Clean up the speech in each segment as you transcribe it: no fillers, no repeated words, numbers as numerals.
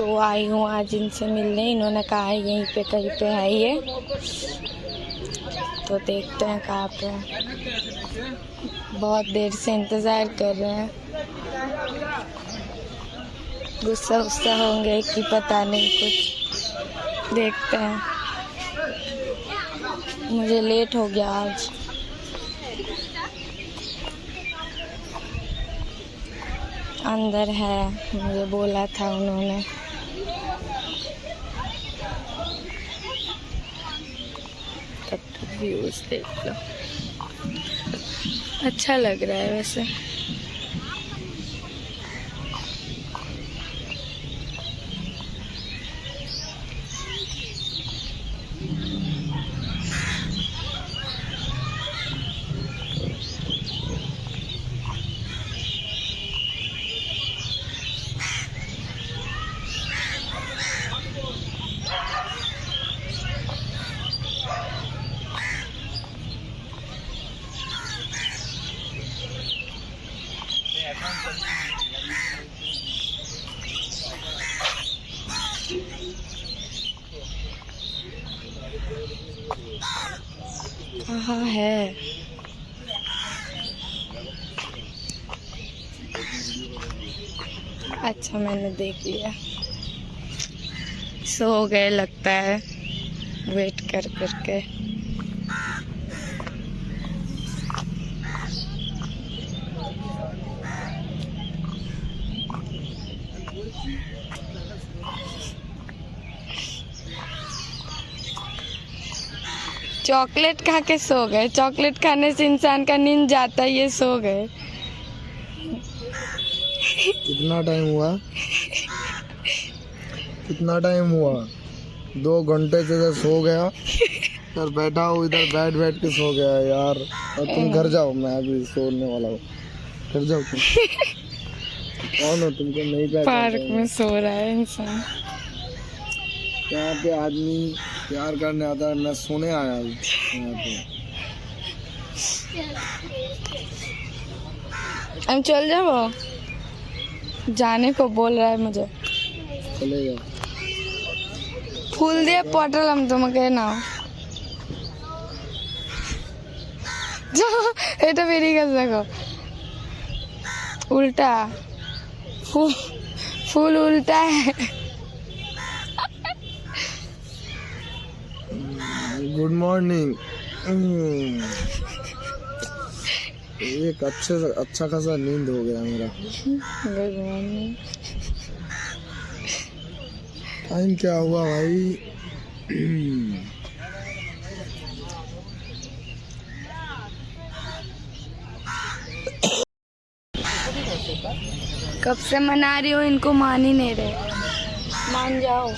तो आई हूँ आज इनसे मिलने। इन्होंने कहा है यहीं पे कहीं पे है ये, तो देखते हैं कहाँ पे है। बहुत देर से इंतज़ार कर रहे हैं। गुस्सा गुस्सा होंगे कि पता नहीं कुछ, देखते हैं। मुझे लेट हो गया आज। अंदर है, मुझे बोला था उन्होंने। व्यूज देख लो, अच्छा लग रहा है वैसे। कहाँ है? अच्छा, मैंने देख लिया। सो गए लगता है वेट कर करके। चॉकलेट खा के सो गए। चॉकलेट खाने से इंसान का नींद जाता है, ये सो गए। कितना टाइम हुआ? कितना टाइम हुआ? 2 घंटे से इधर सो गया, इधर बैठा हूँ, इधर बैठ बैठ के सो गया यार। और तुम घर जाओ, मैं अभी सोने वाला हूँ। घर जाओ तुम। कौन हो? तुमको नहीं पहचानता। पार्क में सो रहा है इंसान। यहाँ पे आदमी प्यार करने आता है, मैं सोने आया हूँ यहाँ पे। हम चल जाओ, जाने को बोल रहा है मुझे। चलेगा। फूल दिए पटल हम तुम कहना जाओ। এটা বেরিয়ে গেছে দেখো, उल्टा फूल, फूल उल्टा है। Good morning. एक अच्छा खासा नींद हो गया मेरा। Good morning. टाइम क्या हुआ भाई? कब से मना रही हो, इनको मान ही नहीं रहे। मान जाओ,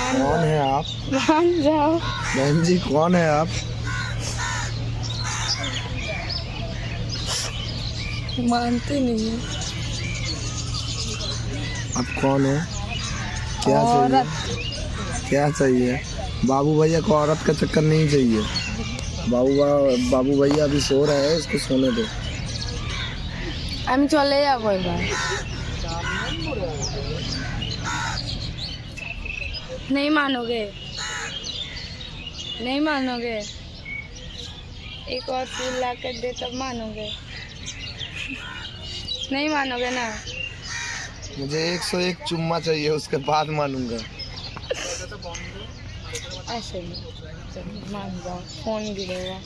कौन है आप? मान जाओ। बहन जी कौन है आप? मानते नहीं। आप कौन हो? क्या औरत। चाहिए? क्या चाहिए? बाबू भैया को औरत का चक्कर नहीं चाहिए। बाबू भैया अभी सो रहे हैं, इसको सोने दो। আমি চলে যাবো এবার। नहीं मानोगे? नहीं मानोगे? एक और फूल ला कर दे तब मानोगे? नहीं मानोगे ना? मुझे 101 चुम्मा चाहिए, उसके बाद मानूंगा। ऐसे नहीं, चलो मान जाओ। फोन गिरेगा।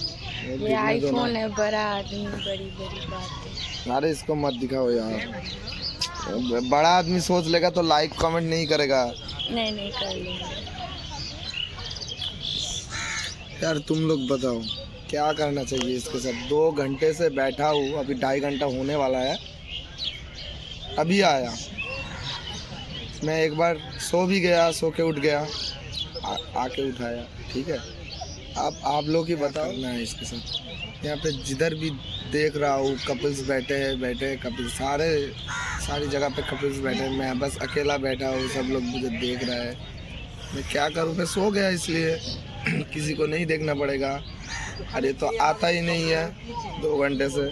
ये गिरने दो आईफोन ना। है, बड़ा आदमी, बड़ी बड़ी बात है। अरे इसको मत दिखाओ यार, बड़ा आदमी सोच लेगा तो लाइक कमेंट नहीं करेगा। नहीं नहीं कर लूँगा। यार तुम लोग बताओ क्या करना चाहिए इसके साथ? 2 घंटे से बैठा हूँ, अभी 2.5 घंटा होने वाला है। अभी आया, मैं एक बार सो भी गया, सो के उठ गया, आके उठाया। ठीक है, अब आप लोग ही बताओ ना है इसके साथ। यहाँ पे जिधर भी देख रहा हूँ कपल्स बैठे हैं कपल्स, सारी जगह पे कपल्स बैठे हैं। मैं बस अकेला बैठा हूँ, सब लोग मुझे देख रहा है। मैं क्या करूँ? मैं सो गया इसलिए किसी को नहीं देखना पड़ेगा। अरे तो आता ही नहीं है 2 घंटे से।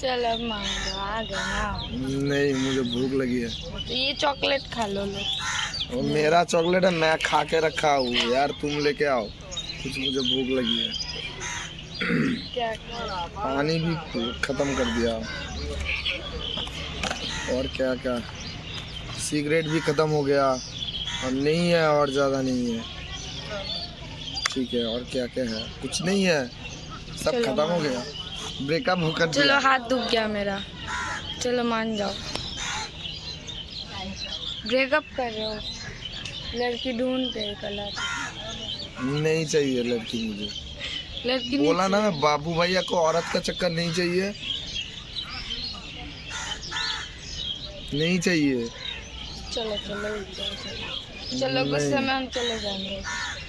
चलो अब मान लो, आ गए ना। नहीं, मुझे भूख लगी है। तो ये चॉकलेट खा लो। और मेरा चॉकलेट है, मैं खा के रखा हूँ यार, तुम लेके आओ कुछ, मुझे भूख लगी है। क्या पानी भी खत्म कर दिया, और क्या क्या, सिगरेट भी खत्म हो गया, और नहीं है, और ज़्यादा नहीं है। ठीक है, और क्या क्या है, कुछ नहीं है, सब खत्म हो गया, ब्रेकअप होकर चलो दिया। हाथ दुख गया मेरा, चलो मान जाओ। ब्रेकअप कर रहे हो, लड़की ढूंढते हैं कलर। नहीं चाहिए लड़की मुझे, लड़की बोला ना मैं, बाबू भैया को औरत का चक्कर नहीं चाहिए, नहीं चाहिए। चलो चलो चलो, गुस्से में हम चले जाएंगे।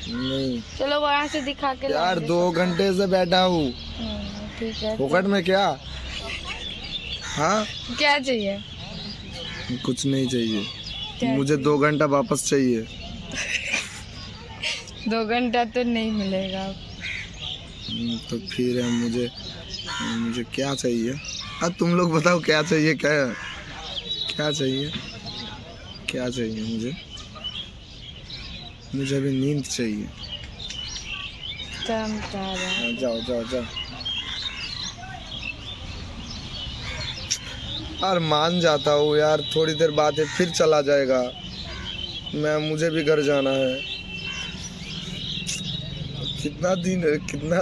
नहीं चलो वहाँ से दिखा के यार, लाएंगे 2 घंटे से बैठा हूँ, ठीक है। फोकट में क्या? हाँ, क्या चाहिए? कुछ नहीं चाहिए, क्या मुझे 2 घंटा वापस चाहिए। 2 घंटा तो नहीं मिलेगा। तो फिर मुझे मुझे क्या चाहिए? अब तुम लोग बताओ क्या चाहिए, क्या क्या चाहिए, क्या चाहिए मुझे? मुझे अभी नींद चाहिए। जाओ जाओ जाओ, यार मान जाता हूँ यार, थोड़ी देर बाद ये फिर चला जाएगा, मुझे भी घर जाना है। कितना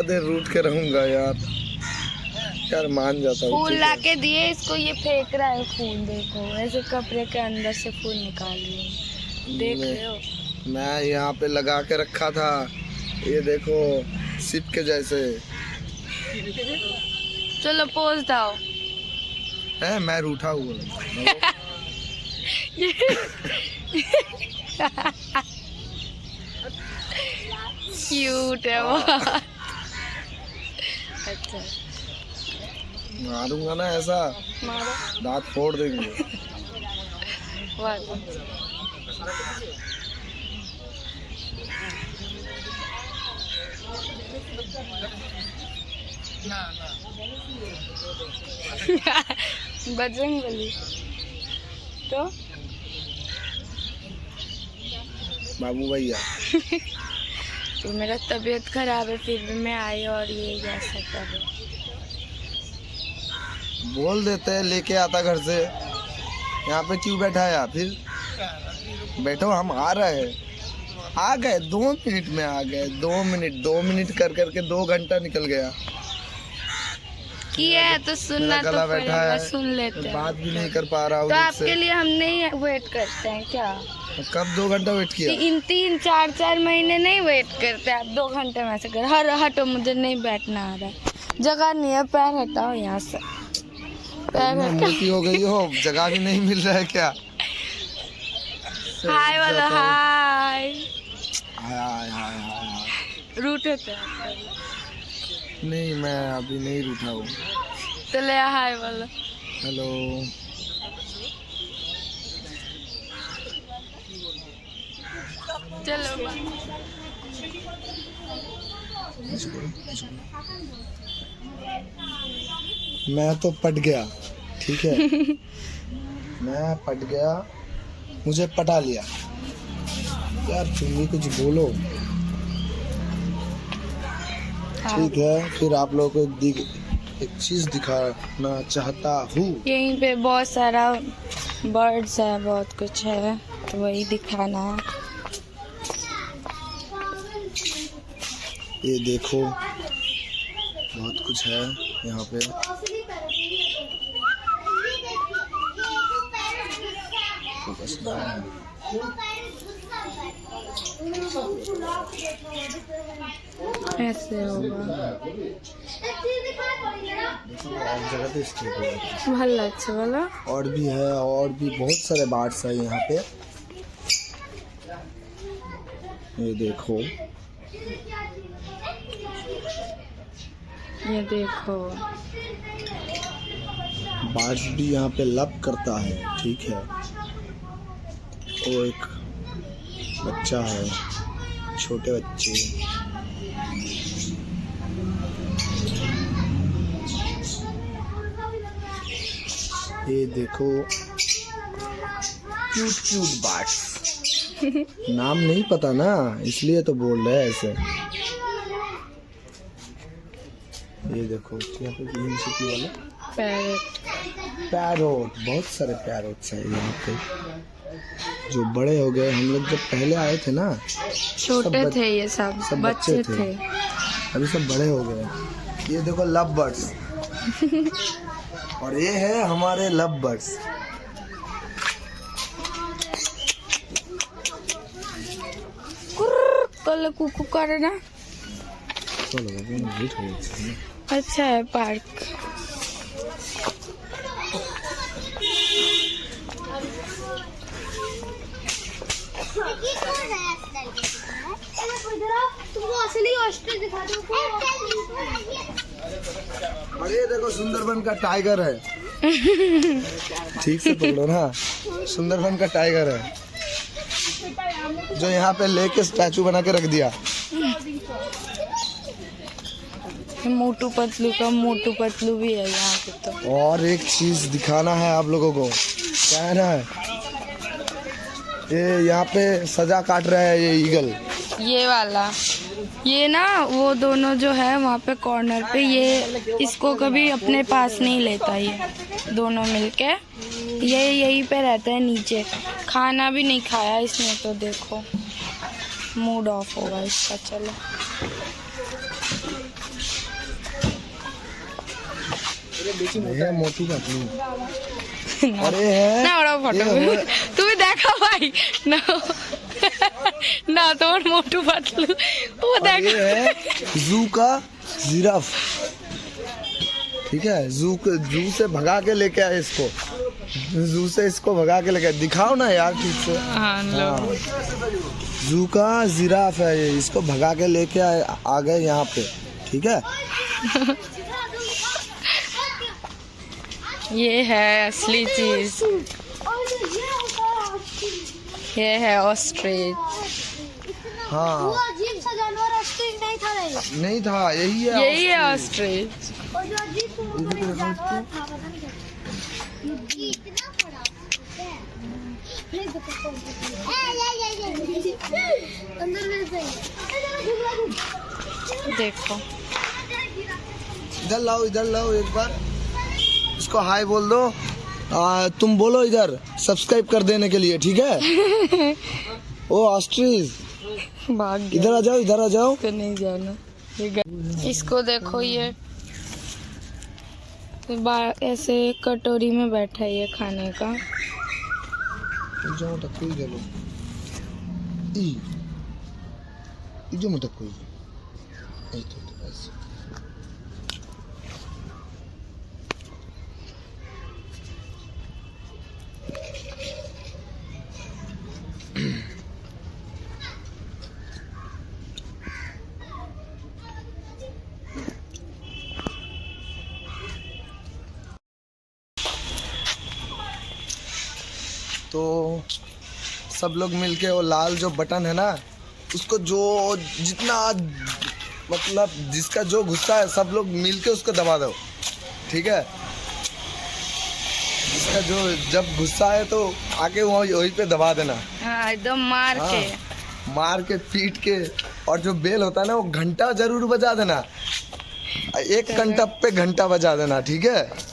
देर रूठ के रहूंगा यार, मान जाता हूँ। फूल ला के दिए इसको, ये फेंक रहा है फूल, देखो ऐसे कपड़े के अंदर से फूल निकाल लिए, देख रहे हो? मैं यहाँ पे लगा के रखा था, ये देखो सिप के जैसे। चलो पोज दाओ। है, मैं रूठा हुआ क्यूट है वो। अच्छा मारूंगा ना ऐसा, मारो, दांत फोड़ देंगे। वाह। बजरंगबली तो बाबू भैया, तो मेरा तबीयत खराब है, फिर भी मैं आई और ये ऐसा कर रहे। बोल देते हैं लेके आता घर से, यहाँ पे क्यों बैठा है? फिर बैठो, हम आ रहे हैं। आ गए 2 मिनट में, आ गए 2 मिनट कर करके 2 घंटा निकल गया। किया है तो सुनना तो गला बैठा पड़ेगा, है, सुन लेते हैं। बात भी नहीं कर पा रहा हूँ तो ठीक आपके से। लिए हम नहीं वेट करते हैं क्या? कब 2 घंटा वेट किया? 3-4 महीने नहीं वेट करते आप, 2 घंटे में से कर। हटो, मुझे नहीं बैठना आ रहा है, जगह नहीं है, पैर हटाओ यहाँ से, पैर हटाओ। मोटी हो गई हो, जगह भी नहीं मिल रहा है क्या? हाय वाला हाय, हाय हाय हाय हाय। रूट होता है? नहीं, मैं अभी नहीं रूठा हूँ। तो ले हाय वाला। हेलो, चलो मैं तो पट गया, ठीक है। मैं पट गया, मुझे पटा लिया यार, तुम भी कुछ बोलो। ठीक है, फिर आप लोगों को एक चीज दिखाना चाहता हूँ। यहीं पे बहुत सारा बर्ड्स है, बहुत कुछ है, तो वही दिखाना है। ये देखो, बहुत कुछ है यहाँ पे। ऐसे होगा, ভাল লাগছে বলো। और भी है, और भी बहुत सारे बर्ड्स है यहाँ पे। ये देखो, ये देखो, बर्ड्स भी यहाँ पे लव करता है, ठीक है। वो एक बच्चा है, छोटे बच्चे। ये देखो क्यूट क्यूट बर्ड्स। नाम नहीं पता ना, इसलिए तो बोल रहे हैं ऐसे। ये देखो यहाँ पे यूनिवर्सिटी वाले पैरोट, बहुत सारे पैरोट्स हैं यहाँ पे जो बड़े हो गए। हम लोग जब पहले आए थे ना, छोटे थे ये सब बच्चे थे, अभी सब बड़े हो गए। ये देखो लव बर्ड्स और ये है हमारे लव बर्ड्स। कल कुकू करे ना। अच्छा है पार्क। अरे देखो सुंदरबन का टाइगर है। ठीक से पकड़ो ना, सुंदरबन का टाइगर है जो यहाँ पे लेके स्टैचू बना के रख दिया। मोटू पतलू का मोटू पतलू भी है यहाँ पे तो। और एक चीज दिखाना है आप लोगों को, क्या है ना, ये यहाँ पे सजा काट रहा है ये ईगल। ये वाला, ये ना वो दोनों जो है वहाँ पे कॉर्नर पे, ये इसको कभी अपने पास नहीं लेता। ये दोनों मिलके ये यहीं पे रहता है नीचे। खाना भी नहीं खाया इसने तो देखो, मूड ऑफ होगा इसका। चलो ये मोटू का अरे है না ওরা ফটো তুমি দেখো ভাই না না তোমার মোটু পাতলু ও দেখো। ये है जू का जिराफ, ठीक है। जू से भगा के लेके आए इसको, जू से इसको भगा के लेके आए। दिखाओ ना यार ठीक से। हाँ लो, जू का जिराफ है ये, इसको भगा के लेके आ गए यहाँ पे, ठीक है। ये है असली चीज, ये है ऑस्ट्रिच। हाँ अजीब सा जानवर ऑस्ट्रिच नहीं था रे। नहीं था, यही है ऑस्ट्रिच। और जो अजीब जानवर था पता नहीं क्या इतना बड़ा नहीं अंदर में से देखो इधर लाओ एक बार, इसको हाय बोल दो। तुम बोलो इधर सब्सक्राइब कर देने के लिए, ठीक है। ओ ऑस्ट्रिच भाग गया। इधर आ जाओ। तो नहीं जाना। इसको देखो, ये ऐसे कटोरी में बैठा है ये खाने का। तो सब लोग मिलके वो लाल जो बटन है ना, उसको जो जितना मतलब जिसका जो गुस्सा है सब लोग मिलके उसको दबा दो, ठीक है। जिसका जो जब गुस्सा है तो आके वहीं पे दबा देना। हाँ एकदम मार के पीट के। और जो बेल होता है ना वो घंटा जरूर बजा देना, 1 घंटा पे घंटा बजा देना, ठीक है।